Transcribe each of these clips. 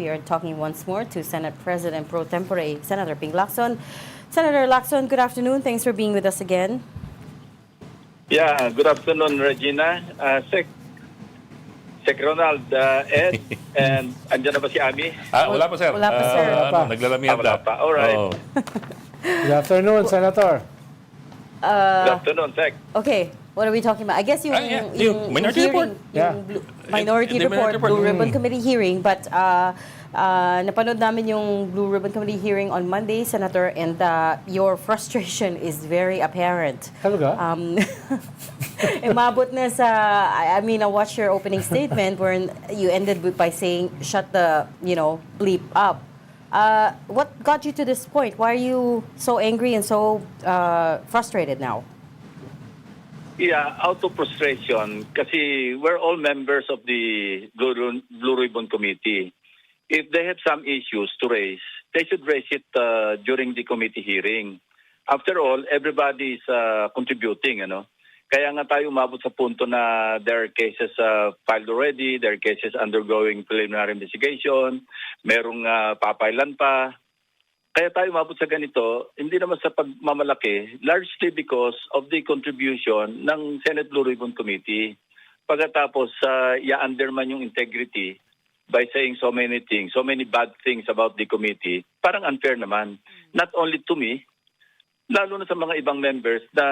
we are talking once more to Senate President Pro Tempore, Senator Ping Lacson. Senator Lacson, good afternoon. Thanks for being with us again. Yeah, good afternoon, Regina. Sec Ronald, Ed, and andyan na ba si Ami? Wala pa, sir. Wala pa, sir. Naglalamihan Wala pa. Alright. Oo. Good afternoon, Senator. Good afternoon, Sec. Okay, what are we talking about? I guess yung Minority hearing, report. Yeah. Minority The report, Minority report. Blue Ribbon Committee hearing, but napanood namin yung Blue Ribbon Committee hearing on Monday, Senator, and your frustration is very apparent. Talaga? Umabot na sa, I mean, I watched your opening statement where you ended by saying, shut the, bleep up. What got you to this point? Why are you so angry and so frustrated now? Yeah, out of frustration kasi we're all members of the Blue Ribbon Committee. If they have some issues to raise, they should raise it during the committee hearing. After all, everybody is contributing, Kaya nga tayo umabot sa punto na there are cases filed already, there are cases undergoing preliminary investigation, merong papailan pa. Kaya tayo umabot sa ganito, hindi naman sa pagmamalaki, largely because of the contribution ng Senate Blue Ribbon Committee. Pagkatapos i-undermine yung integrity by saying so many things, so many bad things about the committee, parang unfair naman. Not only to me, lalo na sa mga ibang members na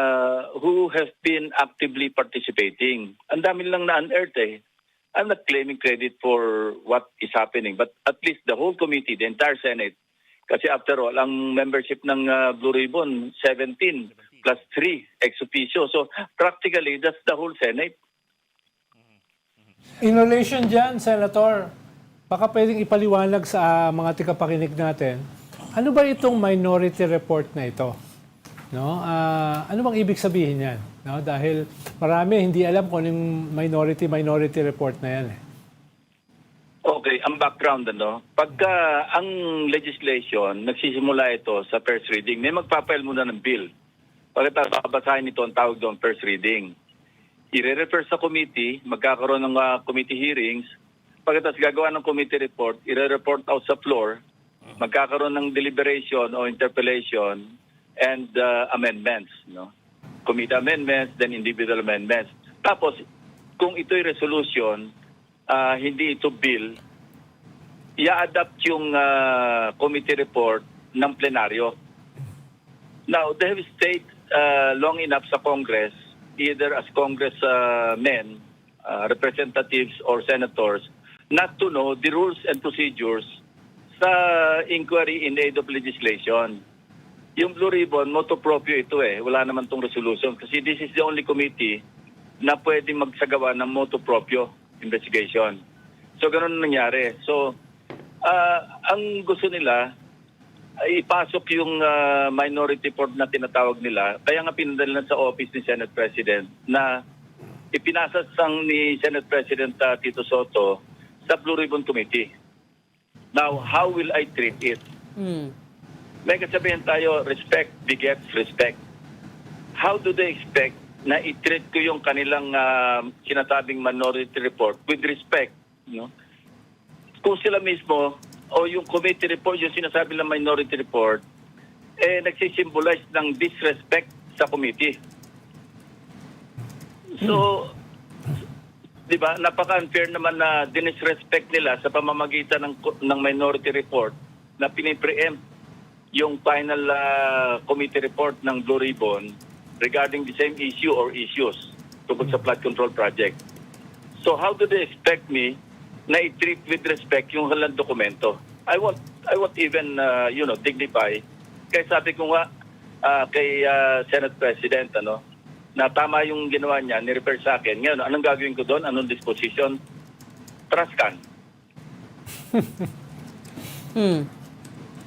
who have been actively participating. Ang dami lang na-unearth eh. I'm not claiming credit for what is happening, but at least the whole committee, the entire Senate, kasi after all, ang membership ng Blue Ribbon, 17 plus 3 ex officio. So practically, that's the whole Senate. In relation dyan, Senator, baka pwedeng ipaliwanag sa mga tikapakinig natin, ano ba itong minority report na ito? No? Ano bang ibig sabihin yan? No? Dahil marami hindi alam kung anong minority report na yan. Okay, ang background pagka ang legislation, nagsisimula ito sa first reading, may magpapile muna ng bill. Pagkatapos babasahin ito, ang tawag doon first reading. I-refer sa committee, magkakaroon ng committee hearings, pagkatapos gagawa ng committee report, i-report out sa floor, magkakaroon ng deliberation o interpellation and amendments, committee amendments, then individual amendments. Tapos, kung ito'y resolution, hindi ito bill, i-adapt yung committee report ng plenaryo. Now, they have stayed long enough sa Congress, either as congressmen, representatives, or senators, not to know the rules and procedures sa inquiry in aid of legislation. Yung Blue Ribbon, motu proprio ito wala naman tong resolution kasi this is the only committee na pwedeng magsagawa ng motu proprio investigation. So, ganun nangyari. So, ang gusto nila, ipasok yung minority report na tinatawag nila. Kaya nga pinadala sa office ni Senate President na ipinasa ni Senate President Tito Soto sa Blue Ribbon Committee. Now, how will I treat it? May kasabihin tayo, respect begets respect. How do they expect na i-treat ko yung kanilang sinasabing minority report with respect? Kung sila mismo o yung committee report, yung sinasabi ng minority report, nagsisimbolize ng disrespect sa committee. So, di ba, napaka-unfair naman na dinisrespect nila sa pamamagitan ng minority report na pinipreempt yung final committee report ng Blue Ribbon regarding the same issue or issues tungkol sa flood control project. So how do they expect me na i-treat with respect yung halang dokumento? I won't even dignify. Kaya sabi ko nga kay Senate President na tama yung ginawa niya, ni-refer sa akin. Ngayon, anong gagawin ko doon? Anong disposition? Trust can.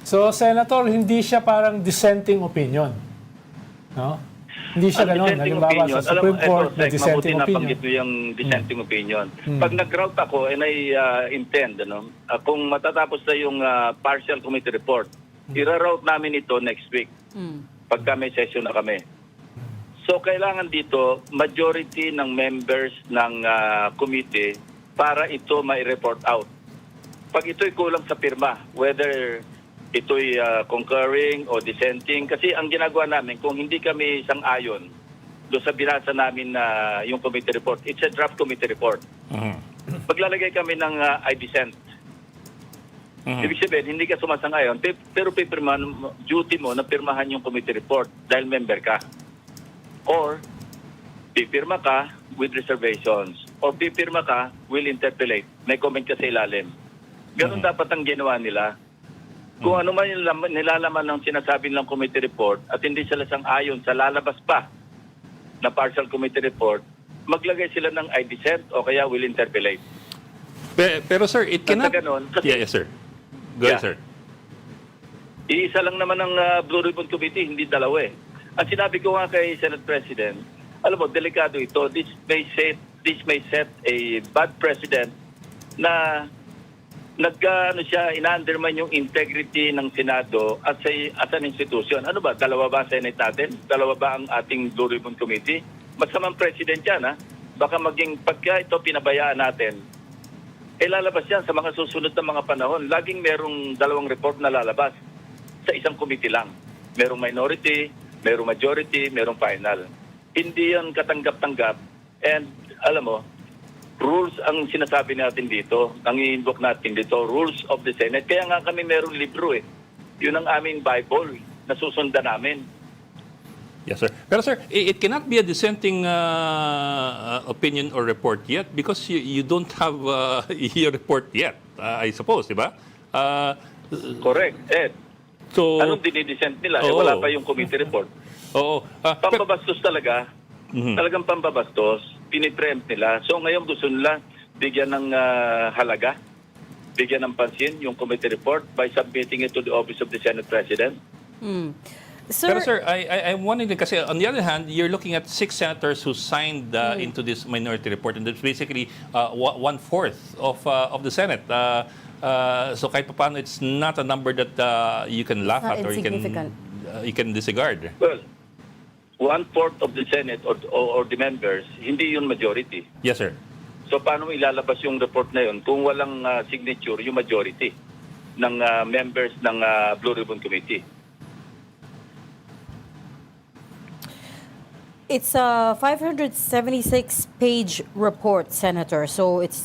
So, Senator, hindi siya parang dissenting opinion. No? Hindi siya gano'n. Halimbawa sa Supreme Court na dissenting opinion. Nabanggit mo yung dissenting opinion. Pag nag-route ako and I intend, kung matatapos na yung partial committee report, i-route namin ito next week pagka may session na kami. So, kailangan dito, majority ng members ng committee para ito mai-report out. pag ito'y kulang sa pirma, whether ito'y concurring o dissenting, kasi ang ginagawa namin, kung hindi kami sang-ayon doon sa binasa namin na yung committee report, it's a draft committee report. Maglalagay kami ng I dissent. Ibig sabihin, hindi ka sumasang-ayon, pero pipirmahan, duty mo na pirmahan yung committee report dahil member ka. Or, pipirma ka with reservations. O pipirma ka, will interpolate. May comment ka sa ilalim. Ganun dapat ang ginawa nila. Kung ano man yung nilalaman ng sinasabi nilang committee report at hindi sila sang-ayon sa lalabas pa na partial committee report, maglagay sila ng I dissent o kaya will interpolate. Pero sir, it cannot... Ganun, kasi- yes, sir. Go ahead, Yeah. sir. Iisa lang naman ang Blue Ribbon Committee, hindi dalawa eh. Ang sinabi ko nga kay Senate President, alam mo, delikado ito. This may set a bad precedent na ina-undermine yung integrity ng Senado as an institution. Ano ba? Dalawa ba ang Senate natin? Dalawa ba ang ating Blue Ribbon Committee? Masamang President yan, ha? Baka maging, pagka ito pinabayaan natin, lalabas yan sa mga susunod na mga panahon. Laging merong dalawang report na lalabas sa isang committee lang. Merong minority, merong majority, merong final. Hindi yan katanggap-tanggap. And alam mo, rules ang sinasabi natin dito, ang i-invoke natin dito, rules of the Senate. Kaya nga kami merong libro eh. Yun ang aming Bible na susundan namin. Yes, sir. Pero sir, it cannot be a dissenting opinion or report yet because you don't have your report yet, I suppose, di ba? Correct, Ed. So, Anong dinidissent nila? Oo. Wala pa yung committee report. oo. Pambabastos talaga. Talagang pambabastos. Pinipreempt nila. So ngayon gusto nila bigyan ng halaga, bigyan ng pansin yung committee report by submitting it to the Office of the Senate President. Pero sir, I'm wondering kasi on the other hand, you're looking at 6 senators who signed into this minority report, and that's basically 1/4 of the Senate. So kahit paano, it's not a number that you can laugh Not at or insignificant. you can disregard. Well, 1/4 of the Senate or the members, hindi yun majority. Yes, sir. So paano mo ilalabas yung report na yun kung walang signature yung majority ng members ng Blue Ribbon Committee? It's a 576-page report, Senator. So it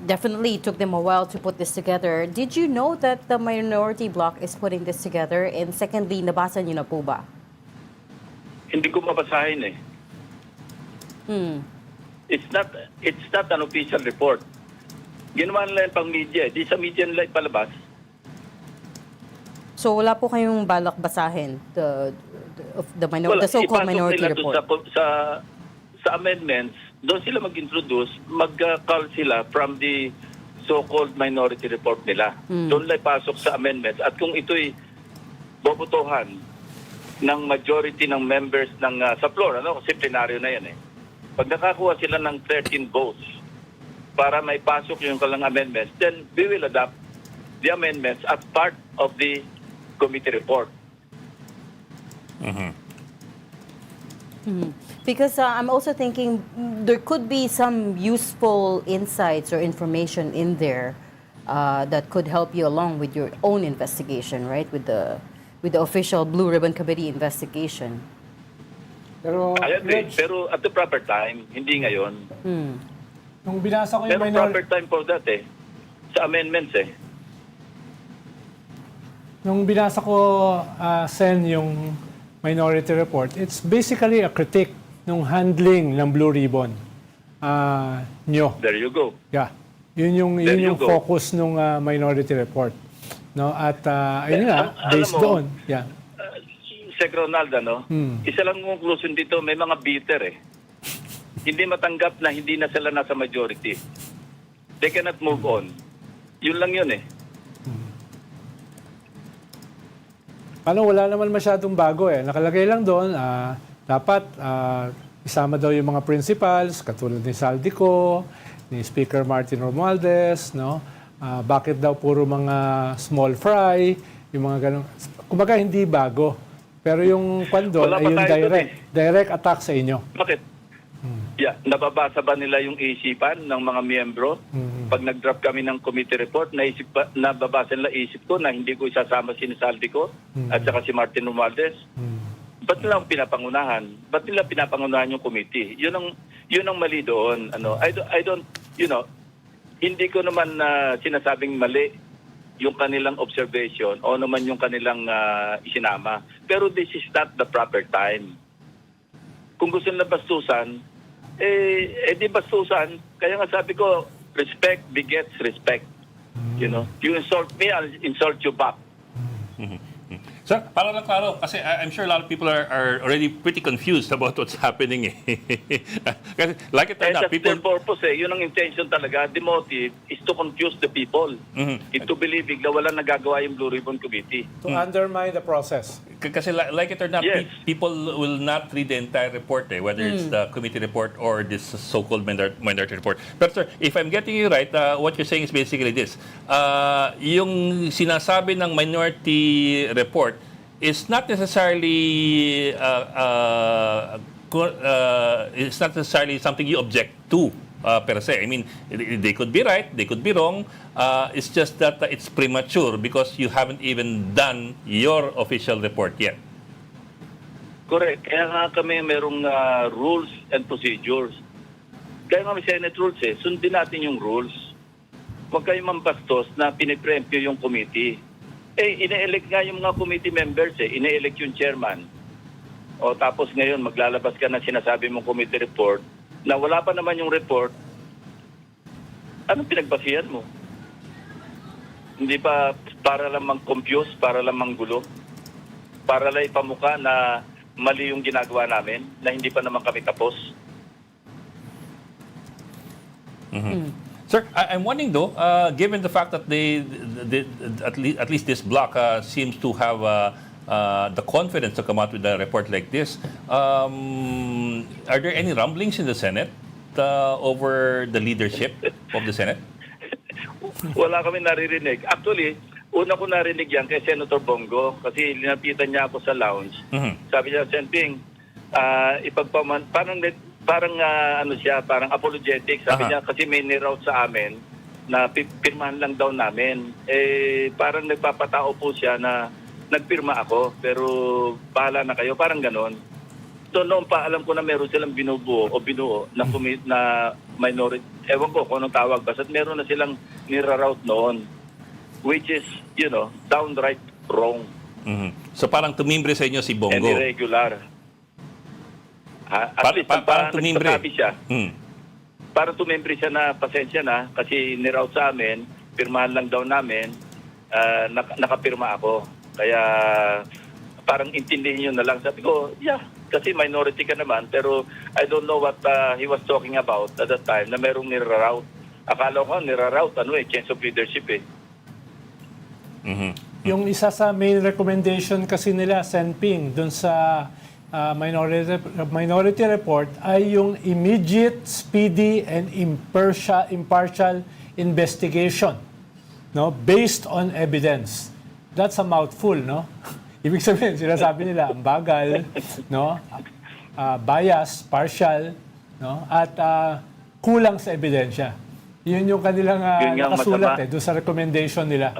definitely took them a while to put this together. Did you know that the minority bloc is putting this together? And secondly, nabasa niyo na po ba? Hindi ko mabasahin eh. It's not an official report. Ginawa nila yung pang media. Di sa media nila ipalabas. So wala po kayong balak basahin the so-called ipasok minority nila report? doon sa amendments, doon sila mag-introduce, mag-call sila from the so-called minority report nila. Doon nila ipasok sa amendments. At kung ito'y bobotohan ng majority ng members ng sa floor, kasi plenaryo na yan eh. Pag nakakuha sila ng 13 votes para may pasok yung kalang amendments, then we will adopt the amendments as part of the committee report. Because I'm also thinking there could be some useful insights or information in there that could help you along with your own investigation, right? With the official Blue Ribbon Committee investigation. Pero, I agree. Reg, Pero at the proper time, hindi ngayon. nung binasa ko yung Pero proper time for that eh. Sa amendments eh. Nung binasa ko, Sen, yung minority report, it's basically a critique ng handling ng Blue Ribbon nyo. There you go. Yeah. Yun There you yung go. focus ng minority report. No? At ayun nga, alam based mo, doon. Yeah. Sec Ronald, isa lang conclusion dito, may mga bitter eh. Hindi matanggap na hindi na sila nasa majority. They cannot move on. Yun lang yun eh. Ano, wala naman masyadong bago eh. Nakalagay lang doon, dapat isama daw yung mga principals, katulad ni Saldico, ni Speaker Martin Romualdez, no? Bakit daw puro mga small fry, yung mga ganun. Kumbaga, hindi bago. Pero yung kwan doon Wala ay pa yung tayo doon direct attack sa inyo. Bakit? Yeah, nababasa ba nila yung isipan ng mga miyembro? Pag nag-drop kami ng committee report, nababasa nila isip ko na hindi ko isasama si Saldi ko at saka si Martin Romualdez. Ba't nila ang pinapangunahan? Ba't nila pinapangunahan yung committee? Yun ang mali doon. I don't, hindi ko naman sinasabing mali yung kanilang observation o naman yung kanilang isinama. Pero this is not the proper time. Kung gusto nila bastusan, di bastusan. Kaya nga sabi ko, respect begets respect. You insult me, I'll insult you back. Sir, para lang klaro, kasi I'm sure a lot of people are already pretty confused about what's happening. Kasi like it or not, That's people... their purpose. Yun ang intention talaga. The motive is to confuse the people into believing na wala nagagawa yung Blue Ribbon Committee. To undermine the process. Kasi like it or not, Yes. people will not read the entire report, whether it's the committee report or this so-called minority report. But sir, if I'm getting you right, what you're saying is basically this. Yung sinasabi ng minority report is not necessarily it's not necessarily something you object to per se. I mean, they could be right, they could be wrong. It's just that it's premature because you haven't even done your official report yet. Correct. Kaya nga kami merong rules and procedures. Kaya nga may Senate rules Sundin natin yung rules. Huwag kayong mambastos na pinipreempt nyo yung committee. Ine-elect nga yung mga committee members Ine-elect yung chairman. O tapos ngayon maglalabas ka ng sinasabi mong committee report na wala pa naman yung report. Anong pinagbasihan mo? Hindi pa para lang mang-confuse, para lang manggulo, para lang ipamuka na mali yung ginagawa namin, na hindi pa naman kami tapos. Sir, I'm wondering though, given the fact that at least this block seems to have the confidence to come out with a report like this, are there any rumblings in the Senate over the leadership of the Senate? Wala kami naririnig. Actually, una ko narinig yan kay Senator Bongo kasi linapitan niya ako sa lounge. Sabi niya, Senting, parang parang apologetic. Sabi niya kasi may niroute sa amin na pirmahan lang daw namin. Parang nagpapatao po siya na nagpirma ako pero bahala na kayo. Parang ganon. So noon pa alam ko na meron silang binuo na minority. Ewan ko kung anong tawag. Basta't meron na silang niraroute noon. Which is, downright wrong. So parang tumimbre sa inyo si Bongo. And irregular. At least, parang tumimbre. nagsasabi siya. Parang tumimbre siya na pasensya na kasi niroute sa amin, pirmahan lang daw namin, nakapirma ako. Kaya parang intindihin nyo na lang. Sabi ko, kasi minority ka naman, pero I don't know what he was talking about at that time na merong niraroute. Akala ko niraroute, change of leadership Yung isa sa main recommendation kasi nila, Senping, dun sa minority report ay yung immediate, speedy, and impartial investigation, based on evidence. That's a mouthful, no? Ibig sabihin, sinasabi nila, ang bagal, bias, partial, at kulang sa ebidensya. Yun yung kanilang nakasulat doon sa recommendation nila.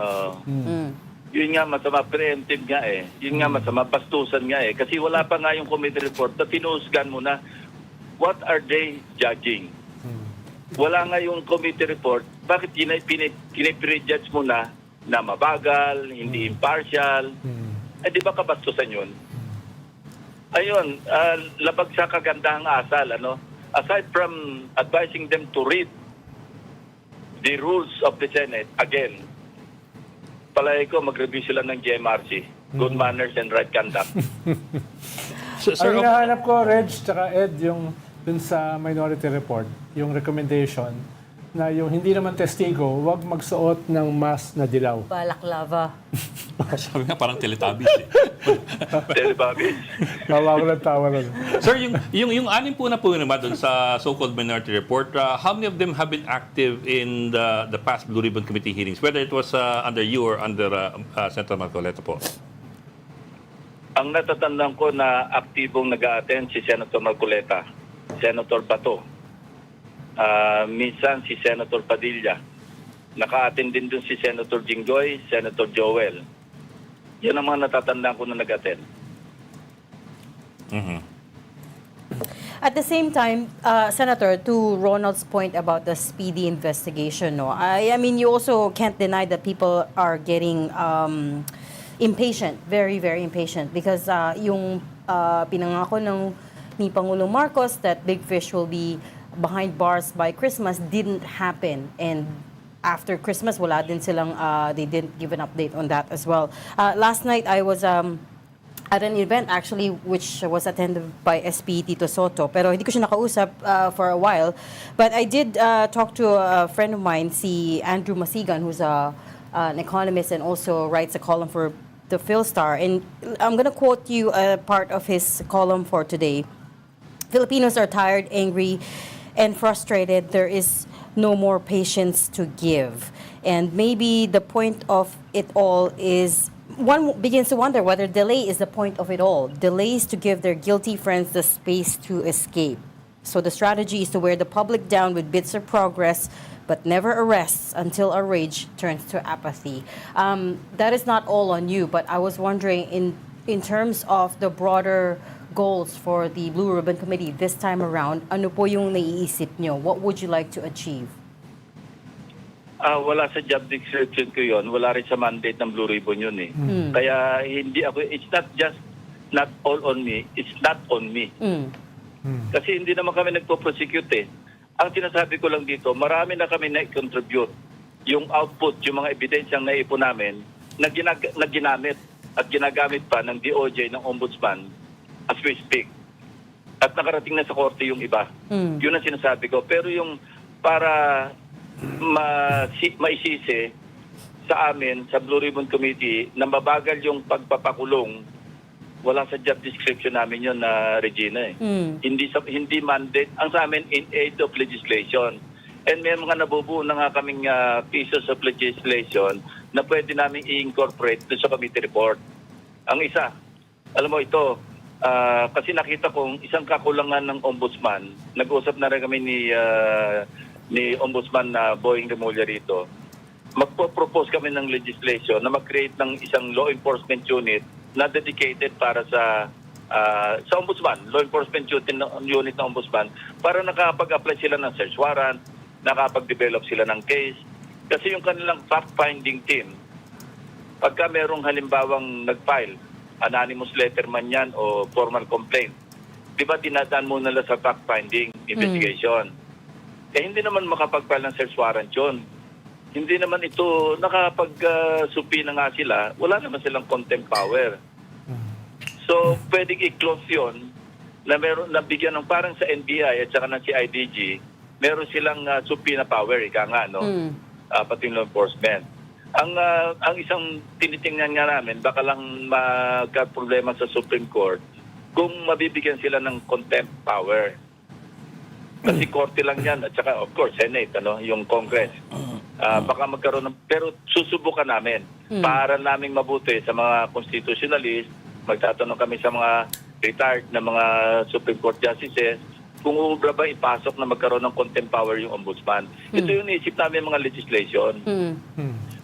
Yun nga masama, preemptive nga Yun nga masama, bastusan nga Kasi wala pa nga yung committee report na tinuusgan mo na what are they judging? Wala nga yung committee report. Bakit piniprejudge mo na mabagal, hindi impartial? Di ba kabastusan yun? Ayun, labag sa kagandahang asal. Aside from advising them to read the rules of the Senate, again, palagi ko mag-review sila ng GMRC. Good manners and right conduct. Ang hinahanap ko, Reg, tsaka Ed, yung dun sa minority report, yung recommendation na yung hindi naman testigo, huwag magsuot ng mask na dilaw. Balaklava. Sabi nga, parang Teletubbies Telebabis. Tawa ko lang, tawa lang. Sir, yung anim po naman dun sa so-called minority report, how many of them have been active in the past Blue Ribbon Committee hearings, whether it was under you or under Senator Marcoleta po? Ang natatandaan ko na aktibong nag-a-attend si Senator Marcoleta. Senator Bato. Minsan si Senator Padilla. Naka-attend din dun si Senator Jinggoy, Senator Joel. Yan ang mga natatandaan ko na nag-attend. At the same time, Senator, to Ronald's point about the speedy investigation, no, I mean, you also can't deny that people are getting impatient, very, very impatient, because yung pinangako ni Pangulong Marcos that Big Fish will be behind bars by Christmas didn't happen, and after Christmas, wala din silang, they didn't give an update on that as well. Last night, I was at an event actually which was attended by SP Tito Soto, pero hindi ko siya nakausap for a while. But I did talk to a friend of mine, si Andrew Masigan, who's an economist and also writes a column for the Philstar. And I'm going to quote you a part of his column for today. Filipinos are tired, angry, and frustrated. There is no more patience to give. And maybe the point of it all is, one begins to wonder whether delay is the point of it all. Delays to give their guilty friends the space to escape. So the strategy is to wear the public down with bits of progress, but never arrests until our rage turns to apathy. That is not all on you, but I was wondering, in terms of the broader goals for the Blue Ribbon Committee this time around, ano po yung naiisip nyo? What would you like to achieve? Wala sa job description ko yun. Wala rin sa mandate ng Blue Ribbon yun eh. Kaya hindi ako, it's not just not all on me, it's not on me. Kasi hindi naman kami nagpo-prosecute eh. Ang sinasabi ko lang dito, marami na kami na-contribute. Yung output, yung mga ebidensyang naipon namin, na ginamit at ginagamit pa ng DOJ, ng Ombudsman, as we speak. At nakarating na sa korte yung iba. Yun ang sinasabi ko. Pero yung para maisisi sa amin, sa Blue Ribbon Committee, na mabagal yung pagpapakulong, wala sa job description namin yun na Regina eh. Hindi mandate. Ang sa amin, in aid of legislation. And may mga nabubuo na nga kaming pieces of legislation na pwede namin i-incorporate doon sa committee report. Ang isa, alam mo ito, kasi nakita kong isang kakulangan ng ombudsman, nag-usap na rin kami ni Ombudsman na Boying Remulla rito, magpo-propose kami ng legislation na mag-create ng isang law enforcement unit na dedicated para sa Ombudsman, law enforcement unit ng Ombudsman, para nakapag-apply sila ng search warrant, nakapag-develop sila ng case. Kasi yung kanilang fact-finding team, pagka merong halimbawang nag-file, anonymous letter man yan o formal complaint, di ba dinadaan muna nila sa fact-finding investigation? Hindi naman makapag-file ng search warrant yun. Hindi naman ito, nakapag-supi na nga sila, wala naman silang contempt power. So, pwedeng i-close yun na meron nabigyan ng parang sa NBI at saka ng CIDG, meron silang supi na power, ika nga, no? Pati law enforcement. Ang isang tinitingnan nga namin, baka lang magka-problema sa Supreme Court kung mabibigyan sila ng contempt power. Kasi korte lang yan, at saka of course Senate, yung Congress. Baka magkaroon ng, pero susubukan namin para naming mabuti sa mga constitutionalist. Magtatanong kami sa mga retired na mga Supreme Court justices kung ubra ba ipasok na magkaroon ng contempt power yung ombudsman. Ito yung naisip namin mga legislation.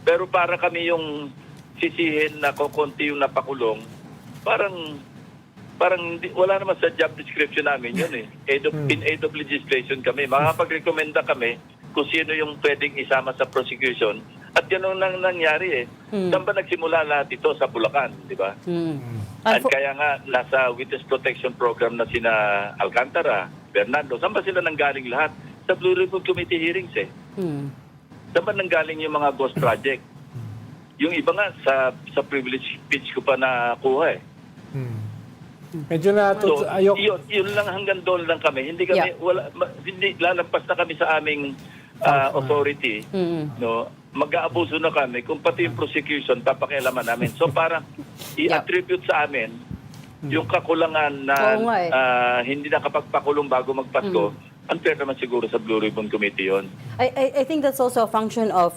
Pero para kami yung sisihin na kukunti yung napakulong, parang wala naman sa job description namin yun eh. In aid of legislation kami. Makapag-recommenda kami kung sino yung pwedeng isama sa prosecution. At yan ang nangyari eh. Saan ba nagsimula lahat ito? Sa Bulacan, di ba? At kaya nga, nasa Witness Protection Program na sina Alcantara, Bernardo, saan ba sila nanggaling lahat? Sa Blue Ribbon Committee hearings eh. Saan ba nanggaling yung mga ghost project? Yung iba nga, sa privilege speech ko pa nakuha eh. Medyo So, yun lang, hanggang doon lang kami. Hindi kami hindi lalampas na kami sa aming authority. No, mag-aabuso na kami kung pati yung prosecution papakialaman namin. So para i-attribute sa amin yung kakulangan na hindi nakapagpakulong bago magpasko, unfair naman siguro sa Blue Ribbon Committee yun. I think that's also a function of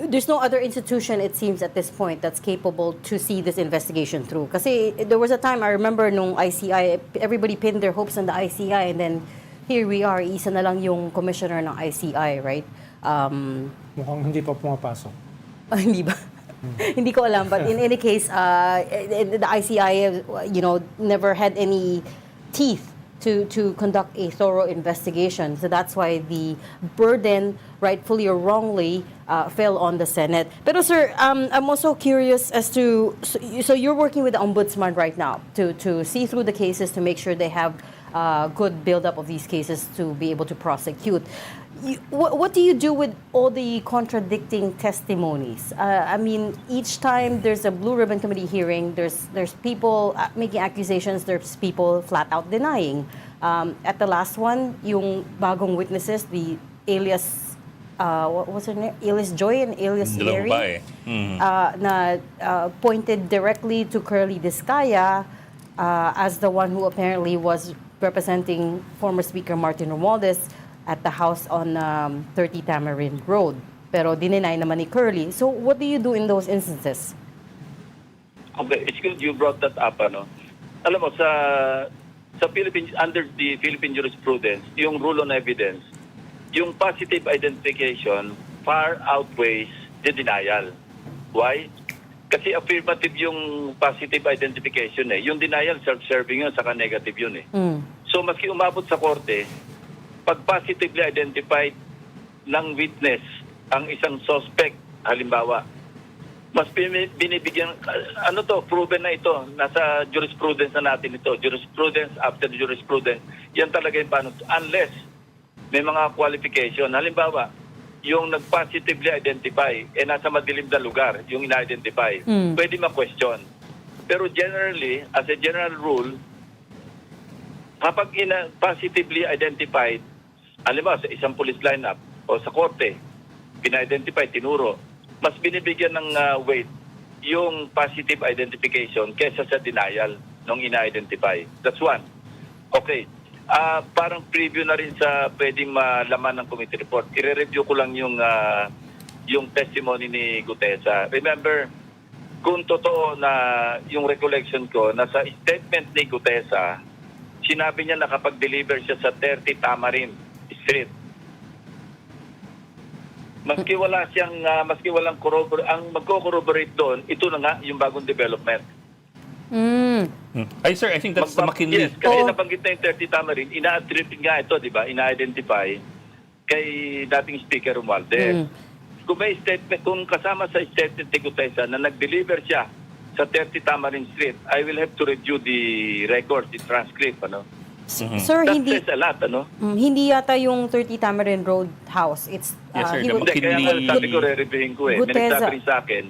there's no other institution, it seems, at this point that's capable to see this investigation through. Kasi there was a time, I remember, nung ICI, everybody pinned their hopes on the ICI, and then here we are, isa na lang yung commissioner ng ICI, right? Mukhang hindi pa pumapasok. Hindi ba? Hindi ko alam. But in any case, the ICI, never had any teeth to conduct a thorough investigation. So that's why the burden, rightfully or wrongly, fell on the Senate. Pero sir, I'm also curious as to, so you're working with the Ombudsman right now to see through the cases, to make sure they have good build-up of these cases to be able to prosecute. What do you do with all the contradicting testimonies? I mean, each time there's a Blue Ribbon Committee hearing, there's people making accusations, there's people flat out denying. At the last one, yung bagong witnesses, the alias, what was her name? Alias Joy and Alias Dalawang Mary, babae. pointed directly to Curly Discaya as the one who apparently was representing former Speaker Martin Romualdez at the house on 30 Tamarind Road. Pero dininay naman ni Curly. So what do you do in those instances? Okay, it's good you brought that up, ano. Alam mo, sa Philippines, under the Philippine jurisprudence, yung rule on evidence, yung positive identification far outweighs the denial. Why? Kasi affirmative yung positive identification eh. Yung denial, self-serving yun, saka negative yun eh. So maski umabot sa korte, pag positively identified ng witness ang isang suspect, halimbawa, mas binibigyan, proven na ito, nasa jurisprudence na natin ito, jurisprudence after jurisprudence, yan talaga yung paano, unless may mga qualification. Halimbawa, yung nag-positively identify, nasa madilim na lugar, yung ina-identify, pwede ma-question. Pero generally, as a general rule, kapag positively identified, halimbawa sa isang police lineup o sa korte, pina-identify, tinuro, mas binibigyan ng weight yung positive identification kesa sa denial ng ina-identify. That's one. Okay. Parang preview na rin sa pwedeng malaman ng committee report. I-review ko lang yung testimony ni Gutesa. Remember, kung totoo na yung recollection ko, na sa statement ni Gutesa, sinabi niya na kapag deliver siya sa 30 Tamarind Street, maski walang ang magko-corroborate doon, ito na nga yung bagong development. Ay sir, I think that's the McKinley. Yes, kasi nabanggit na yung 30 Tamarind, ina-attribute nga ito, di ba? Ina-identify kay dating Speaker Romualdez. Kung may statement, kung kasama sa statement ni Gutesa na nag-deliver siya sa 30 Tamarind Street, I will have to review the record, the transcript, ano? Sir, That hindi says a lot, ano? hindi yata yung 30 Tamarind Road house. It's Yes, sir, he the was- Hindi, kaya nga McKinley- sabi ko, re-reviewin ko eh. May Gutesa. nagsabi rin sa akin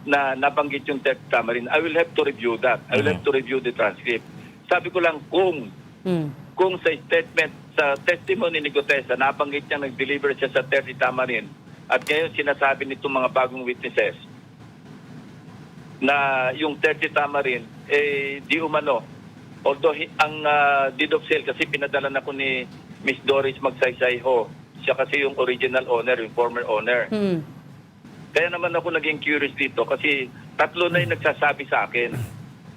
na nabanggit yung 30 Tamarind. I will have to review that. I will have to review the transcript. Sabi ko lang, kung sa statement, sa testimony ni Gutesa, nabanggit niya nag-deliver siya sa 30 Tamarind, at ngayon sinasabi nitong mga bagong witnesses na yung 30 Tamarind, di umano. Although ang deed of sale, kasi pinadala na ko ni Miss Doris Magsaysay Ho, siya kasi yung original owner, yung former owner. Kaya naman ako naging curious dito kasi tatlo na yung nagsasabi sa akin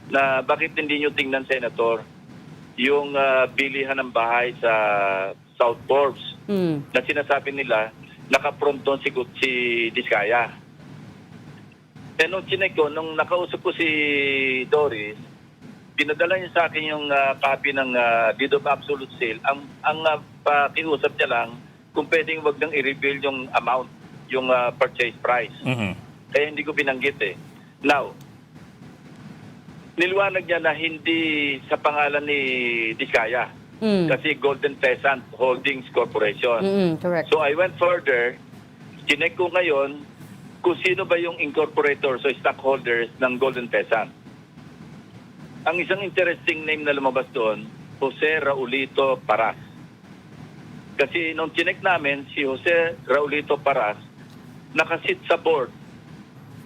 na bakit hindi nyo tingnan, Senator, yung bilihan ng bahay sa South Forbes na sinasabi nila naka-front doon si Discaya. Nung chinek ko, nung nakausap ko si Doris, pinadala niya sa akin yung copy ng deed of absolute sale. Ang pakiusap niya lang kung pwedeng wag nang i-reveal yung amount, yung purchase price. Kaya hindi ko binanggit eh. Now, niliwanag niya na hindi sa pangalan ni Discaya. Kasi Golden Pheasant Holdings Corporation. Correct. So I went further, chinek ko ngayon kung sino ba yung incorporators o stockholders ng Golden Pheasant. Ang isang interesting name na lumabas doon, Jose Raulito Paras. Kasi nung chinek namin, si Jose Raulito Paras nakasit sa board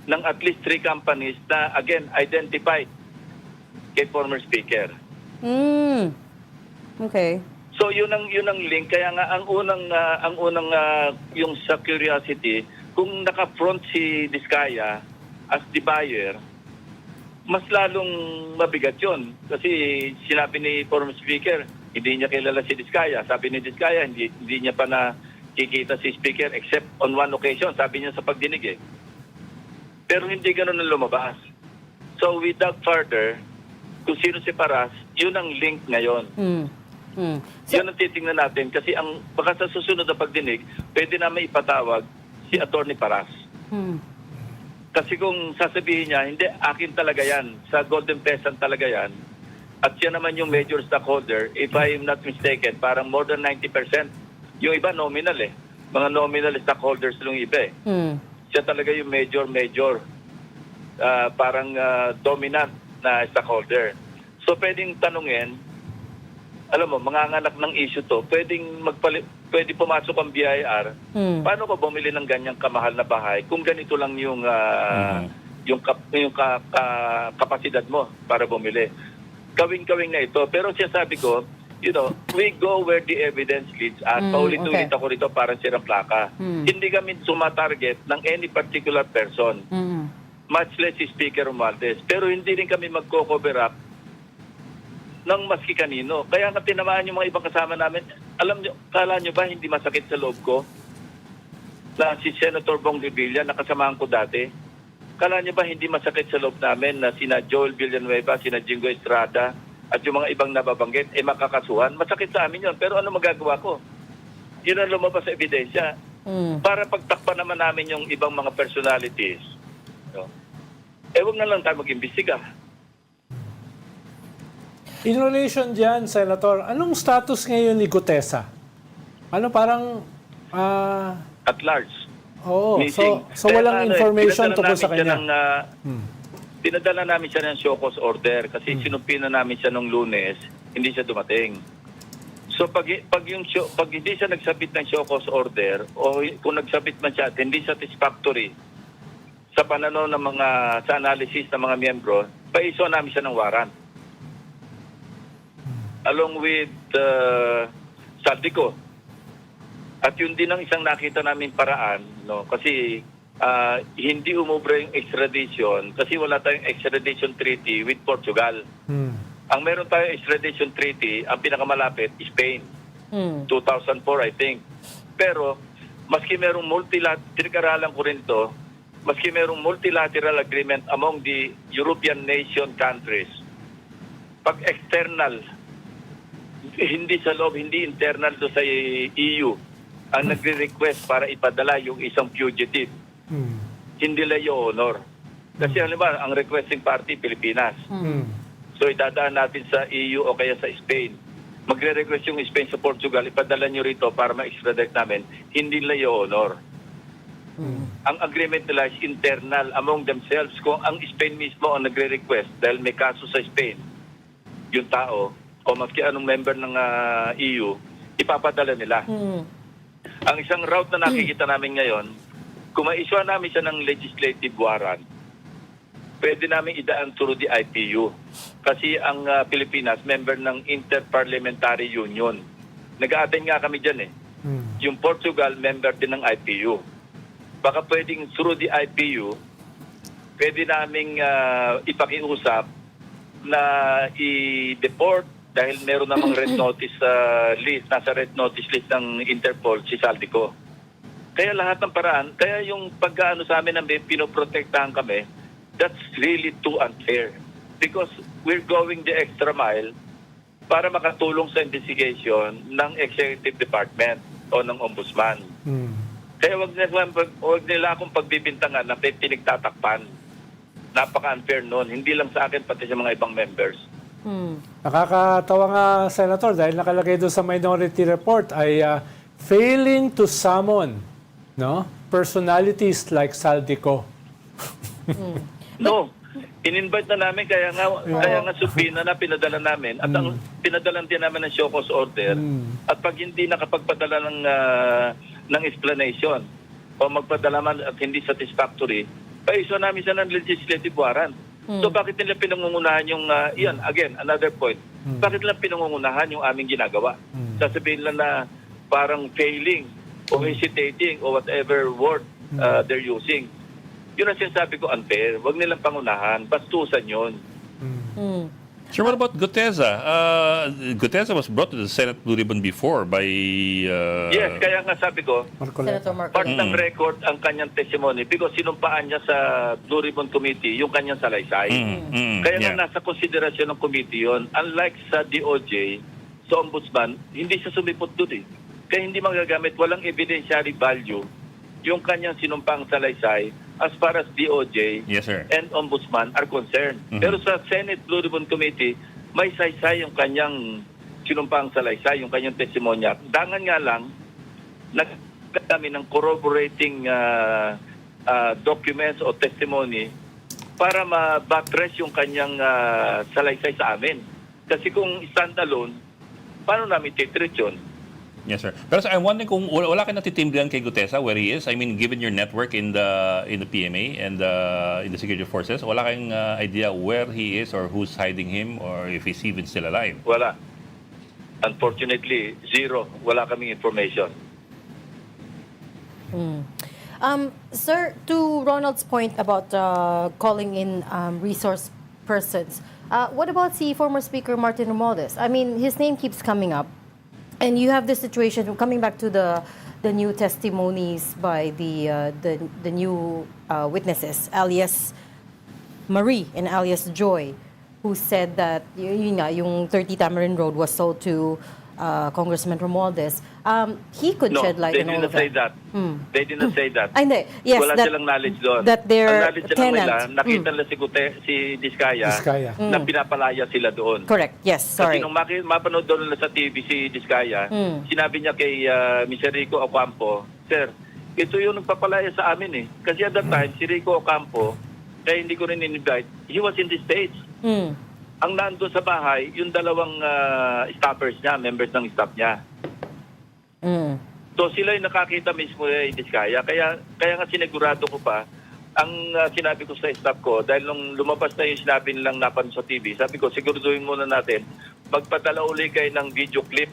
ng at least 3 companies na again identified kay former speaker. Okay. So yun ang link, kaya nga ang unang yung sa curiosity, kung naka-front si Diskaya as the buyer, mas lalong mabigat yun. Kasi sinabi ni former speaker, hindi niya kilala si Diskaya. Sabi ni Diskaya, hindi niya pa nakikita si speaker except on one occasion, sabi niya sa pagdinig eh. Pero hindi ganun ang lumabas. So we dug further kung sino si Paras, yun ang link ngayon. Yun ang titingnan natin kasi baka sa susunod na pagdinig, pwede namin ipatawag si Attorney Paras. Kasi kung sasabihin niya, hindi, akin talaga yan. Sa Golden Peasant talaga yan. At siya naman yung major stockholder, if I am not mistaken, parang more than 90%. Yung iba nominal eh. Mga nominal stockholders yung iba eh. Siya talaga yung major. Parang dominant na stockholder. So pwedeng tanungin, alam mo, manganganak ng issue to, pwede pumasok ang BIR, paano ko bumili ng ganyang kamahal na bahay kung ganito lang yung kapasidad mo para bumili. Kawing-kawing na ito. Pero siya sabi ko, we go where the evidence leads us. Paulit-ulit ako rito parang sirang plaka. Hindi kami sumatarget ng any particular person. Much less si Speaker Romualdez. Pero hindi rin kami magko-cover up ng maski kanino. Kaya nga tinamaan yung mga ibang kasama namin. Kala nyo ba hindi masakit sa loob ko na si Senator Bong Revilla, nakasamahan ko dati? Kala nyo ba hindi masakit sa loob namin na sina Joel Villanueva, sina Jingo Estrada, at yung mga ibang nababanggit, makakasuhan? Masakit sa amin yun. Pero ano magagawa ko? Yun ang lumabas sa ebidensya. Para pagtakpan naman namin yung ibang mga personalities. Huwag na lang tayo mag-imbestiga. In relation dyan, Senator, anong status ngayon ni Gutesa? Parang... At large. Oo, Missing. so walang information tungkol sa kanya. Pinadala namin siya ng show cause order kasi sinumpi na namin siya nung Lunes, hindi siya dumating. So pag hindi siya nagsabit ng show cause order o kung nagsabit man siya at hindi satisfactory sa pananaw ng sa analysis ng mga miyembro, pa-issue namin siya ng warrant. Along with Saldico. At yun din ang isang nakita namin paraan, kasi hindi umubra yung extradition kasi wala tayong extradition treaty with Portugal. Ang meron tayong extradition treaty, ang pinakamalapit, Spain. 2004, I think. Pero, maski merong tinag-aralan ko rin to, maski merong multilateral agreement among the European nation countries, pag external, hindi sa loob, hindi internal do sa EU, ang nagre-request para ipadala yung isang fugitive. Hindi layo honor. Kasi halimbawa, ang requesting party, Pilipinas. So idadaan natin sa EU o kaya sa Spain. Magre-request yung Spain sa Portugal, ipadala nyo rito para ma-extradite namin. Hindi layo honor. Ang agreement nila is internal among themselves. Kung ang Spain mismo ang nagre-request dahil may kaso sa Spain, yung tao, o maski anong member ng EU, ipapadala nila. Ang isang route na nakikita namin ngayon, kung ma-issue namin siya ng legislative warrant, pwede namin idaan through the IPU. Kasi ang Pilipinas, member ng Interparliamentary Union. Nag-a-attend nga kami dyan eh. Yung Portugal, member din ng IPU. Baka pwedeng through the IPU, pwede naming ipakiusap na i-deport dahil meron namang red notice list, nasa red notice list ng Interpol si Saldico. Kaya lahat ng paraan, kaya yung pagkaano sa amin na pinoprotektahan kami, that's really too unfair. Because we're going the extra mile para makatulong sa investigation ng Executive Department o ng Ombudsman. Kaya wag nila akong pagbibintangan na pinagtatakpan. Napaka-unfair noon. Hindi lang sa akin, pati sa mga ibang members. Nakakatawa nga, Senator, dahil nakalagay doon sa minority report ay failing to summon personalities like Saldico. No. In-invite na namin, kaya nga subpoena na pinadala namin. At ang pinadalan din namin ng show cause order. At pag hindi nakapagpadala ng explanation o magpadala man at hindi satisfactory, pa-issue namin siya ng legislative warrant. So bakit nila pinangungunahan yung, again, another point, bakit nila pinangungunahan yung aming ginagawa? Sasabihin lang na parang failing o hesitating o whatever word they're using. Yun ang sinasabi ko, unfair. Huwag nilang pangunahan. Bastusan yun. Sir, what about Guteza? Guteza was brought to the Senate Blue Ribbon before by... Yes, kaya nga sabi ko, Marcoleta. Senator part Marcoleta. ng record ang kanyang testimony because sinumpaan niya sa Blue Ribbon Committee yung kanyang salaysay. Kaya nga yeah. nasa konsiderasyon ng committee yun. Unlike sa DOJ, sa Ombudsman, hindi siya sumipot doon eh. Kaya hindi magagamit, walang evidentiary value yung kanyang sinumpang salaysay as far as DOJ Yes, sir. and Ombudsman are concerned. Pero sa Senate Blue Ribbon Committee, may saysay yung kanyang sinumpang salaysay, yung kanyang testimonya. Dangan nga lang, nagkakami ng corroborating documents o testimony para ma-buttress yung kanyang salaysay sa amin. Kasi kung stand-alone, paano namin titreat yun? Yes, sir. Pero sir, I'm wondering kung wala kayo natitimbrihan kay Gutesa where he is. I mean, given your network in the PMA and in the security forces, wala kayong idea where he is or who's hiding him or if he's even still alive? Wala. Unfortunately, zero. Wala kaming information. Sir, to Ronald's point about calling in resource persons, what about si former Speaker Martin Romualdez? I mean, his name keeps coming up. And you have this situation, coming back to the new testimonies by the new witnesses, alias Marie and alias Joy, who said that yun nga, yung 30 Tamarind Road was sold to Congressman Romualdez. He could shed light they on all didn't of say that. that. They didn't say that. Ay, hindi. Yes, Wala that, silang knowledge doon. that their Ang knowledge lang nila, tenant. nakita nila si Diskaya, Diskaya. na pinapalaya sila doon. Correct. Yes, sorry. Kasi nung mapanood doon nila sa TV si Diskaya, sinabi niya kay Mr. Rico Ocampo, Sir, ito yung nagpapalaya sa amin eh. Kasi at that time, si Rico Ocampo, kaya hindi ko rin in-invite, he was in the States. Ang nando sa bahay, yung dalawang staffers niya, members ng staff niya. So sila yung nakakita mismo ni Diskaya. Kaya nga sinigurado ko pa, ang sinabi ko sa staff ko, dahil nung lumabas na yung sinabi nilang napanood sa TV, sabi ko, siguraduhin muna natin, magpadala uli kayo ng video clip,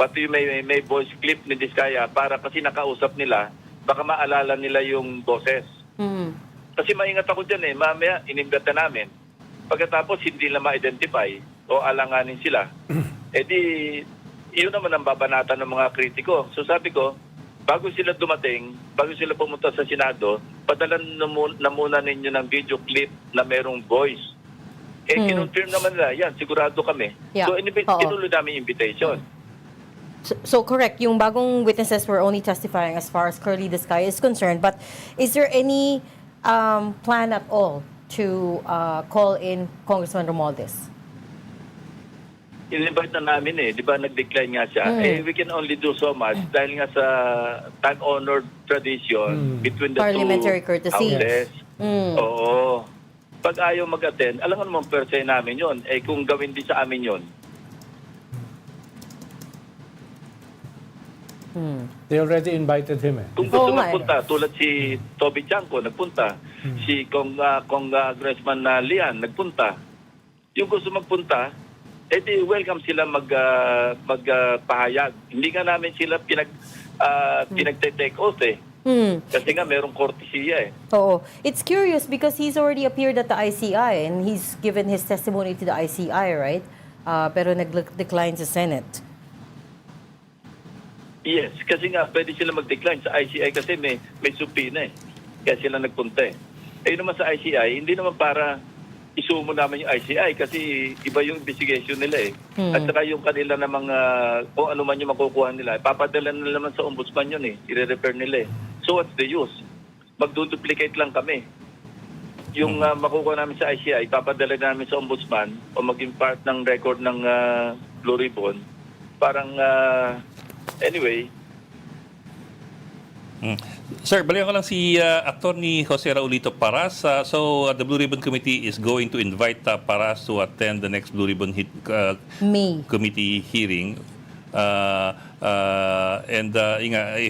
pati may voice clip ni Diskaya, para kasi nakausap nila, baka maalala nila yung boses. Kasi maingat ako dyan eh, mamaya inimbata namin. Pagkatapos hindi na ma-identify o alanganin sila, edi iyon naman ang babanatan ng mga kritiko. So sabi ko, bago sila dumating, bago sila pumunta sa Senado, padalan na muna ninyo ng video clip na merong voice. Kinonfirm naman nila, yan, sigurado kami. Yeah. So Oo. tinuloy namin yung invitation. So correct, yung bagong witnesses were only testifying as far as Curly Diskaya is concerned. But is there any plan at all to call in Congressman Romualdez? In-invite na namin eh, di ba nag-decline nga siya. We can only do so much dahil nga sa time-honored tradition between the Parliamentary two courtesy. houses. Oo. Pag ayaw mag-attend, alam nga naman per se namin yun. Kung gawin din sa amin yun. They already invited him eh. Kung gusto Oo nga eh. magpunta, tulad si Toby Chanco, nagpunta. Si Congressman Lian, nagpunta. Yung gusto magpunta, edi welcome sila magpahayag. Hindi nga namin sila pinag-take oath eh. Kasi nga merong courtesy eh. Oo. It's curious because he's already appeared at the ICI and he's given his testimony to the ICI, right? Pero nag-decline sa Senate. Yes, kasi nga pwede sila mag-decline sa ICI kasi may subpoena eh. Kaya sila nagpunta eh. Naman sa ICI, hindi naman para isumo naman yung ICI kasi iba yung investigation nila eh. At saka yung kanila na mga, kung ano man yung makukuha nila, papadala nila naman sa ombudsman yun eh. I-refer nila eh. So what's the use? Magduduplicate lang kami. Yung makukuha namin sa ICI, papadala namin sa ombudsman o maging part ng record ng Blue Ribbon. Parang, anyway. Sir, balikan ko lang si Attorney Jose Raulito Paras. So, the Blue Ribbon Committee is going to invite Paras to attend the next Blue Ribbon Committee hearing. If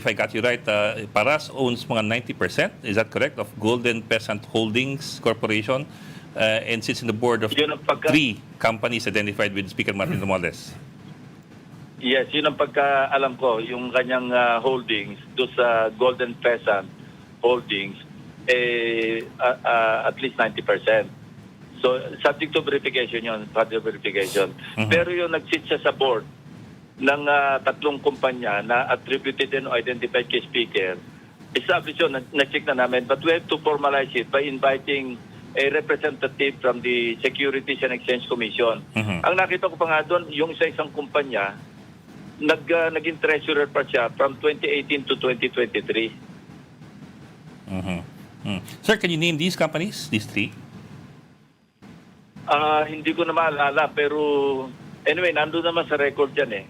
I got you right, Paras owns mga 90%, is that correct, of Golden Peasant Holdings Corporation and sits in the board of Yun ang 3 companies identified with Speaker Martin Romualdez. Yes, yun ang pagkaalam ko, yung kanyang holdings do sa Golden Pheasant Holdings, at least 90%. So, subject to verification yun, further verification. Pero yung nag-sit siya sa board ng 3 kumpanya na attributed and identified kay Speaker, established yun, na-check na namin, but we have to formalize it by inviting a representative from the Securities and Exchange Commission. Ang nakita ko pa nga doon, yung isang kumpanya, naging treasurer pa siya from 2018 to 2023. Sir, can you name these companies, these 3? Hindi ko na maalala, pero anyway, nandun naman sa record yan eh.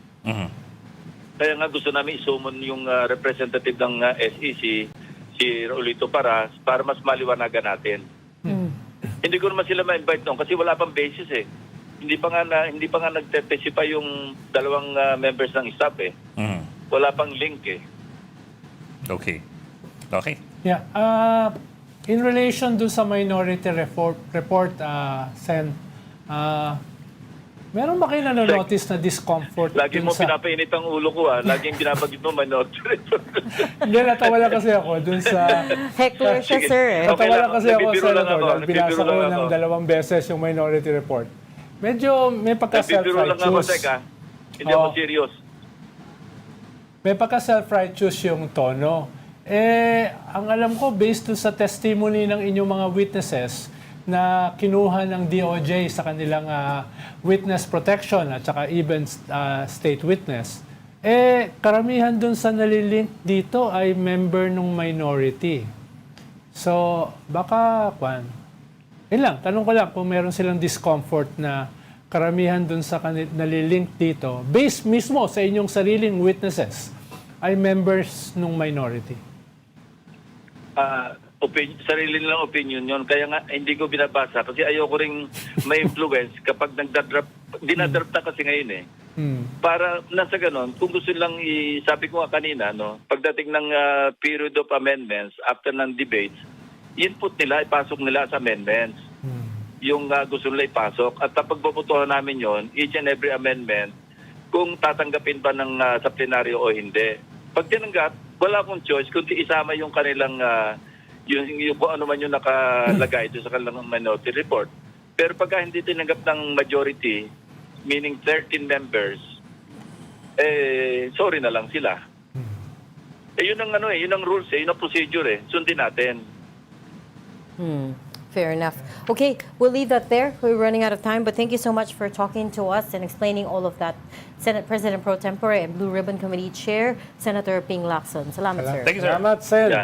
Kaya nga gusto namin isumon yung representative ng SEC, si Raulito Paras, para mas maliwanagan natin. Hindi ko naman sila ma-invite noon kasi wala pang basis eh. Hindi pa nga nagte-testify yung 2 members ng staff eh. Wala pang link eh. Okay. Yeah. In relation do sa minority report, Sen, meron ba kayo nanonotice na discomfort? Lagi dun mo sa... pinapainit ang ulo ko Laging binabagit mo minority report. Hindi, natawa lang kasi ako dun sa... Heckler siya, Sige. sir. Okay Natawa lang lang. kasi ako, Nagbibiro lang Senator, ako. dahil binasa Nagbibiro ko lang ng ako. 2 beses yung minority report. Medyo may Nagbibiro lang ako, pagka-self-righteous. teka. Hindi ako Oo. serious. May pagka-self-righteous yung tono. Ang alam ko, based dun sa testimony ng inyong mga witnesses na kinuha ng DOJ sa kanilang witness protection at saka even state witness, karamihan dun sa nalilink dito ay member ng minority. So, baka, yun lang, tanong ko lang kung meron silang discomfort na karamihan dun sa nalilink dito, based mismo sa inyong sariling witnesses, ay members ng minority. Sarili nilang opinion yun. Kaya nga, hindi ko binabasa kasi ayoko ring may influence kapag dinadrap na kasi ngayon eh. Para nasa ganon, kung gusto lang sabi ko nga kanina, pagdating ng period of amendments after ng debates, input nila, ipasok nila sa amendments. Yung gusto nila ipasok. At kapag bobotohan namin yon, each and every amendment, kung tatanggapin ba ng sa plenaryo o hindi. Pag tinanggap, wala akong choice kundi isama yung kanilang yung kung ano man yung nakalagay doon sa kanilang minority report. Pero pagka hindi tinanggap ng majority, meaning 13 members, sorry na lang sila. Yun ang yun ang rules yun ang procedure sundin natin. Fair enough. Okay, we'll leave that there. We're running out of time, but thank you so much for talking to us and explaining all of that. Senate President Pro Tempore and Blue Ribbon Committee Chair, Senator Ping Lacson. Salamat, sir. Thank you, sir. Salamat, Sen. Yeah.